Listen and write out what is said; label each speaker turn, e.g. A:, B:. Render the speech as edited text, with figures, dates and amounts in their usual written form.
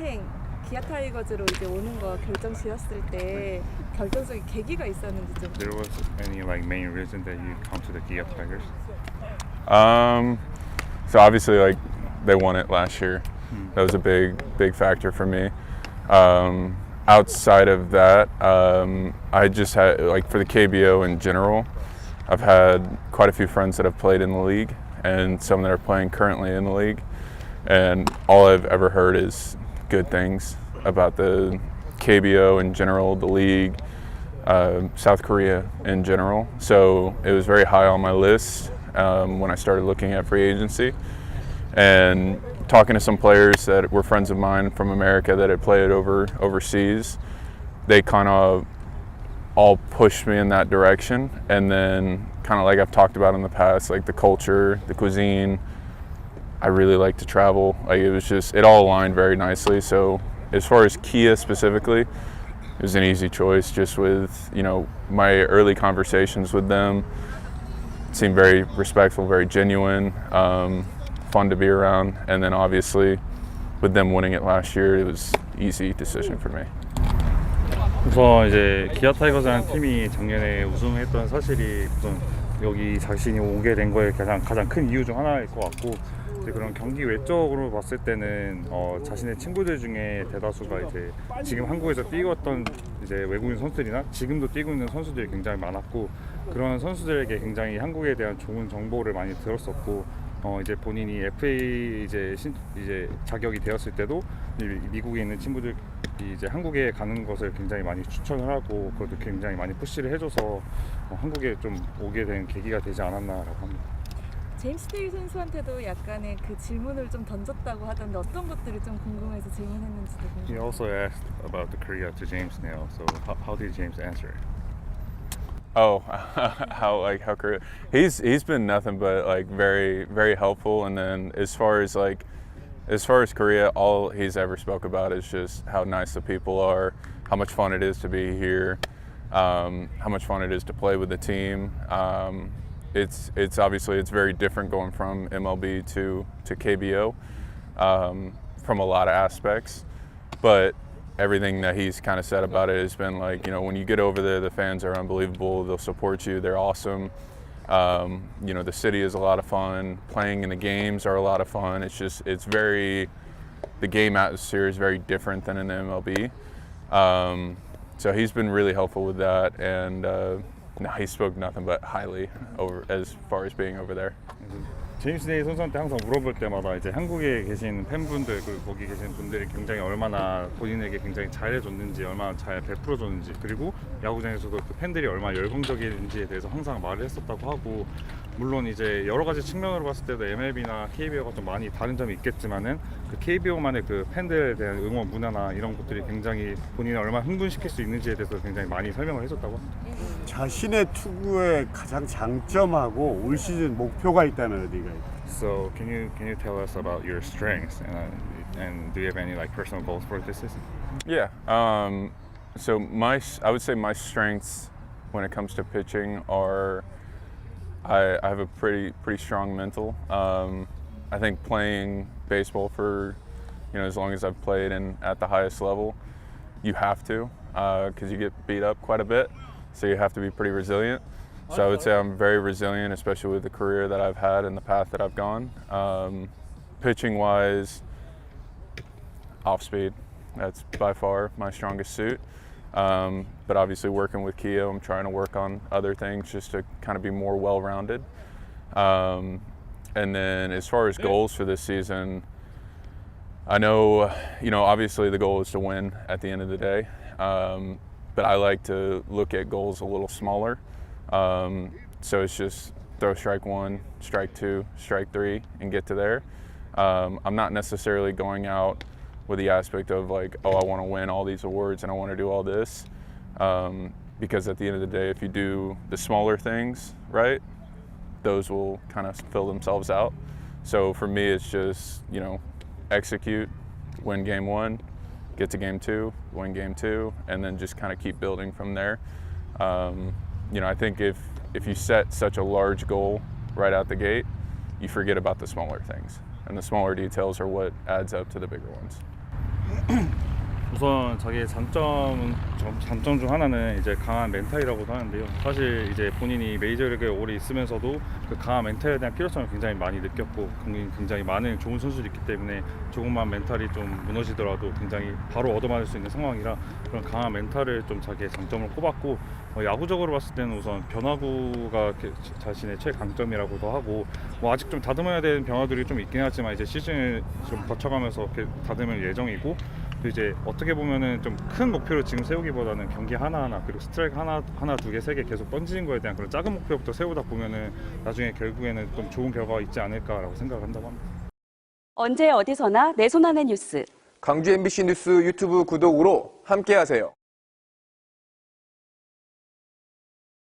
A: 여행 기아 타이거즈로 이제 오는 거 결정 지었을 때 결정적인 계기가 있었는지 좀.
B: There was any like main reason that you come to the Kia Tigers?
C: So obviously, like they won it last year. That was a big factor for me. Outside of that, I just had like for the KBO in general, I've had quite a few friends that have played in the league and some that are playing currently in the league, and all I've ever heard is good things about the KBO in general, the league, South Korea in general. So it was very high on my list when I started looking at free agency. And talking to some players that were friends of mine from America that had played overseas, they kind of all pushed me in that direction. And then kind of like I've talked about in the past, like the culture, the cuisine, I really like to travel. Like it all aligned very nicely. So as far as Kia specifically, it was an easy choice just with, my early conversations with them. It seemed very respectful, very genuine. Fun to be around, and then obviously with them winning it last year, it was easy decision for me.
B: 우선 이제 기아 타이거즈라는 팀이 작년에 우승했던 사실이 우선 여기 자신이 오게 된 거에 가장 큰 이유 중 하나일 것 같고, 이제 그런 경기 외적으로 봤을 때는 자신의 친구들 중에 대다수가 이제 지금 한국에서 뛰었던 이제 외국인 선수들이나 지금도 뛰고 있는 선수들이 굉장히 많았고, 그런 선수들에게 굉장히 한국에 대한 좋은 정보를 많이 들었었고, 이제 본인이 FA 이제 자격이 되었을 때도 미국에 있는 친구들이 이제 한국에 가는 것을 굉장히 많이 추천을 하고, 그것도 굉장히 많이 푸시를 해줘서 한국에 좀 오게 된 계기가 되지 않았나라고 합니다.
A: 제임스 테일 선수한테도 약간의 그 질문을 좀 던졌다고 하던데 어떤 것들이 좀 궁금해서 질문했는지도
B: He
A: 궁금해요.
B: also asked about the Korea to James Nail. So how did James answer?
C: Oh, how Korea? He's been nothing but like very helpful. And then as far as Korea, all he's ever spoke about is just how nice the people are, how much fun it is to be here, how much fun it is to play with the team. It's obviously it's very different going from MLB to KBO from a lot of aspects, but everything that he's kind of said about it has been like, when you get over there, the fans are unbelievable. They'll support you. They're awesome. The city is a lot of fun. Playing in the games are a lot of fun. The game atmosphere is very different than in the MLB. So he's been really helpful with that, and he spoke nothing but highly over as far as being over there.
B: 제임스 네일 선수한테 항상 물어볼 때마다 이제 한국에 계신 팬분들 그리고 거기 계신 분들이 굉장히 얼마나 본인에게 굉장히 잘해줬는지, 얼마나 잘 베풀어줬는지, 그리고 야구장에서도 그 팬들이 얼마나 열광적인지에 대해서 항상 말을 했었다고 하고, 물론 이제 여러 가지 측면으로 봤을 때도 MLB나 KBO가 좀 많이 다른 점이 있겠지만은 그 KBO만의 그 팬들에 대한 응원 문화나 이런 것들이 굉장히 본인을 얼마나 흥분시킬 수 있는지에 대해서 굉장히 많이 설명을 해줬다고 합니다.
D: 자신의 투구의 가장 장점하고 올 시즌 목표가 있다면 어디가 있어요?
B: So can you tell us about your strengths and do you have any like personal goals for this season?
C: Yeah. So I would say my strengths when it comes to pitching are I have a pretty strong mental. I think playing baseball for as long as I've played and at the highest level, you have to because you get beat up quite a bit, so you have to be pretty resilient. So I would say I'm very resilient, especially with the career that I've had and the path that I've gone. Pitching wise, off speed, that's by far my strongest suit. But obviously working with Kia, I'm trying to work on other things just to kind of be more well-rounded. And then as far as goals for this season, I know, obviously the goal is to win at the end of the day. But I like to look at goals a little smaller. So it's just throw strike one, strike two, strike three, and get to there. I'm not necessarily going out with the aspect of like, I want to win all these awards and I want to do all this. Because at the end of the day, if you do the smaller things right, those will kind of fill themselves out. So for me, it's just, execute, win game one, get to game two, win game two, and then just kind of keep building from there. I think if you set such a large goal right out the gate, you forget about the smaller things. And the smaller details are what adds up to the bigger ones.
B: 우선 자기의 장점 중 하나는 이제 강한 멘탈이라고도 하는데요. 사실 이제 본인이 메이저리그에 오래 있으면서도 그 강한 멘탈에 대한 필요성을 굉장히 많이 느꼈고 굉장히 많은 좋은 선수들이 있기 때문에 조금만 멘탈이 좀 무너지더라도 굉장히 바로 얻어맞을 수 있는 상황이라 그런 강한 멘탈을 좀 자기의 장점을 꼽았고 야구적으로 봤을 때는 우선 변화구가 자신의 최강점이라고도 하고 아직 좀 다듬어야 되는 변화들이 좀 있긴 하지만 이제 시즌을 좀 거쳐가면서 다듬을 예정이고 또 이제 어떻게 보면은 좀 큰 목표를 지금 세우기보다는 경기 하나하나 그리고 스트라이크 하나 두 개 세 개 계속 던지는 거에 대한 그런 작은 목표부터 세우다 보면은 나중에 결국에는 좀 좋은 결과가 있지 않을까라고 생각을 한다고 합니다.
E: 언제 어디서나 내 손 안의 뉴스.
F: 광주 MBC 뉴스 유튜브 구독으로 함께하세요.